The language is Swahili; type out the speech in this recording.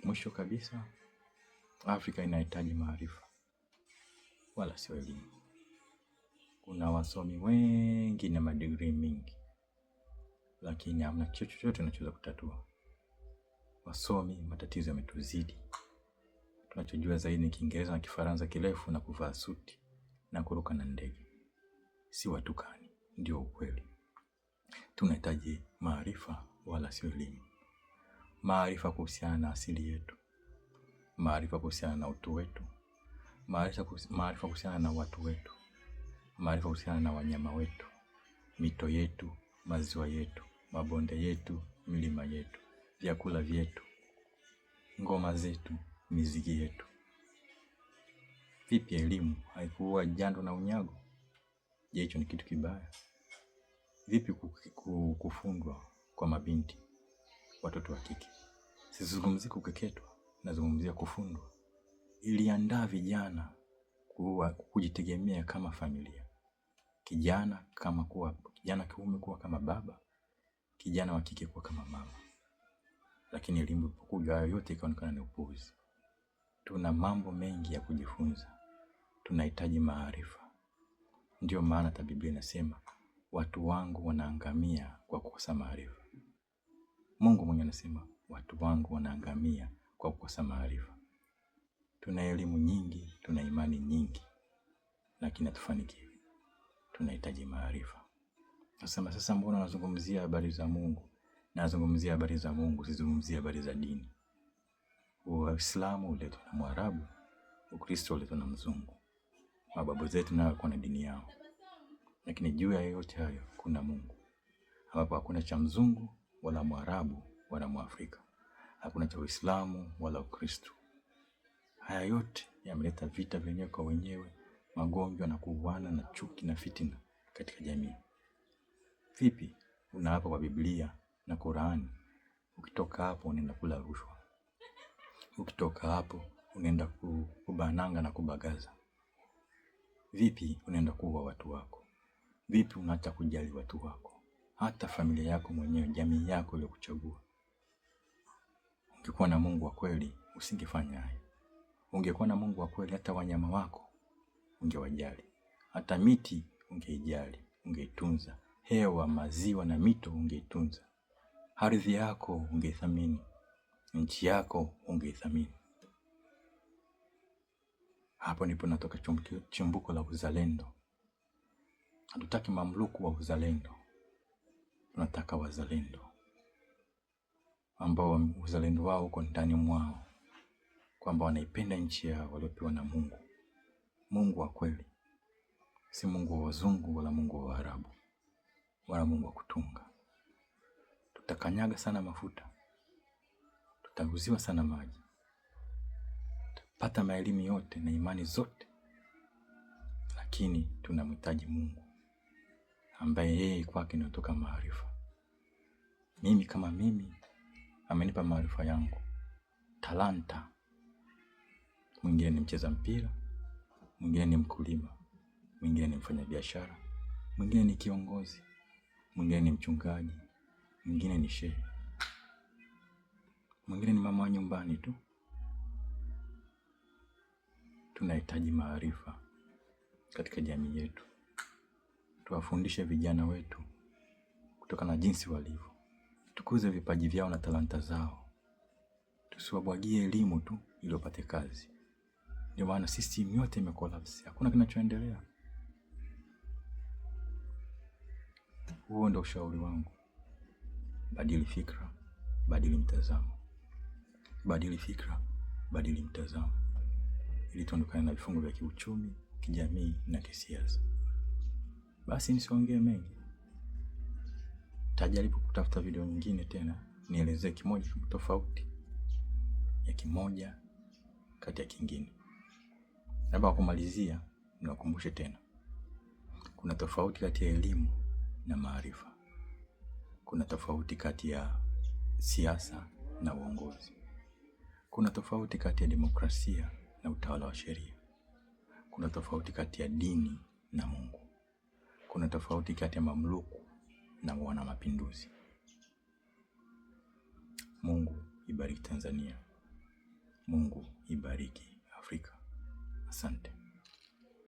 Mwisho kabisa, Afrika inahitaji maarifa, wala sio elimu. Kuna wasomi wengi na madigrii mingi, lakini hamna chochote tunachoweza kutatua. Wasomi, matatizo yametuzidi. Tunachojua zaidi ni Kiingereza na Kifaransa kirefu na kuvaa suti na kuruka na ndege. Si watukani, ndio ukweli. Tunahitaji maarifa, wala sio elimu. Maarifa kuhusiana na asili yetu, maarifa kuhusiana na utu wetu, maarifa kuhusiana na watu wetu, maarifa kuhusiana na wanyama wetu, mito yetu, maziwa yetu, mabonde yetu, milima yetu, vyakula vyetu, ngoma zetu, miziki yetu. Vipi elimu haikuwa jando na unyago? Je, hicho ni kitu kibaya? Vipi kufundwa kwa mabinti, watoto wa kike? Sizungumzii kukeketwa, nazungumzia kufundwa. Iliandaa vijana kujitegemea kama familia. Kijana kiume kuwa kama baba, kijana wa kike kuwa kama mama. Lakini elimu ilipokuja, hayo yote ikaonekana ni upuuzi. Tuna mambo mengi ya kujifunza. Tunahitaji maarifa. Ndio maana hata Biblia inasema, watu wangu wanaangamia kwa kukosa maarifa. Mungu mwenyewe anasema, watu wangu wanaangamia kwa kukosa maarifa. Tuna elimu nyingi, tuna imani nyingi, lakini hatufanikiwi. Tunahitaji maarifa. Nasema sasa, mbona nazungumzia habari za Mungu? Nazungumzia habari za Mungu, sizungumzia habari za dini. Uislamu uletwa na Mwarabu, Ukristo uletwa na Mzungu. Mababu zetu nao walikuwa na dini yao. Lakini juu ya yote hayo kuna Mungu. Hapo hakuna cha Mzungu wala Mwarabu wala Mwafrika. Hakuna cha Uislamu wala Ukristo. Haya yote yameleta vita vyenyewe kwa wenyewe, magonjwa na kuuana na chuki na fitina katika jamii. Vipi unaapa kwa Biblia na Qur'ani, ukitoka hapo unaenda kula rushwa? Ukitoka hapo unaenda kubananga na kubagaza? Vipi unaenda kuua watu wako? Vipi unaacha kujali watu wako, hata familia yako mwenyewe, jamii yako iliyokuchagua? Ungekuwa na Mungu wa kweli usingefanya haya. Ungekuwa na Mungu wa kweli, hata wanyama wako ungewajali, hata miti ungeijali, ungeitunza, hewa, maziwa na mito ungeitunza, ardhi yako ungeithamini, nchi yako ungeithamini. Hapo ndipo natoka chimbuko la uzalendo. Hatutaki mamluku wa uzalendo, tunataka wazalendo ambao uzalendo wao uko ndani mwao, kwamba wanaipenda nchi yao waliopewa na Mungu. Mungu wa kweli, si Mungu wa wazungu wala Mungu wa Waarabu wala Mungu wa kutunga. Tutakanyaga sana mafuta, tutaguziwa sana maji, tutapata maelimu yote na imani zote, lakini tunamhitaji Mungu ambaye yeye kwake inatoka maarifa. Mimi kama mimi, amenipa maarifa yangu, talanta. Mwingine ni mcheza mpira, mwingine ni mkulima, mwingine ni mfanyabiashara, mwingine ni kiongozi, mwingine ni mchungaji, mwingine ni shehe, mwingine ni mama wa nyumbani tu. Tunahitaji maarifa katika jamii yetu. Tuwafundishe vijana wetu kutokana na jinsi walivyo. Tukuze vipaji vyao na talanta zao. Tusiwabwagie elimu tu ili wapate kazi. Ndio maana system yote imekolapse. Hakuna kinachoendelea. Huo ndio ushauri wangu. Badili fikra, badili mtazamo. Badili fikra, badili mtazamo, ili tuondokane na vifungo vya kiuchumi, kijamii na kisiasa. Basi nisiongee mengi. Tajaribu kutafuta video nyingine tena nielezee kimoja tofauti ya kimoja kati ya kingine. Labda kumalizia niwakumbushe tena, kuna tofauti kati ya elimu na maarifa. Kuna tofauti kati ya siasa na uongozi. Kuna tofauti kati ya demokrasia na utawala wa sheria. Kuna tofauti kati ya dini na Mungu. Kuna tofauti kati ya mamluku na wana mapinduzi. Mungu ibariki Tanzania. Mungu ibariki Afrika. Asante.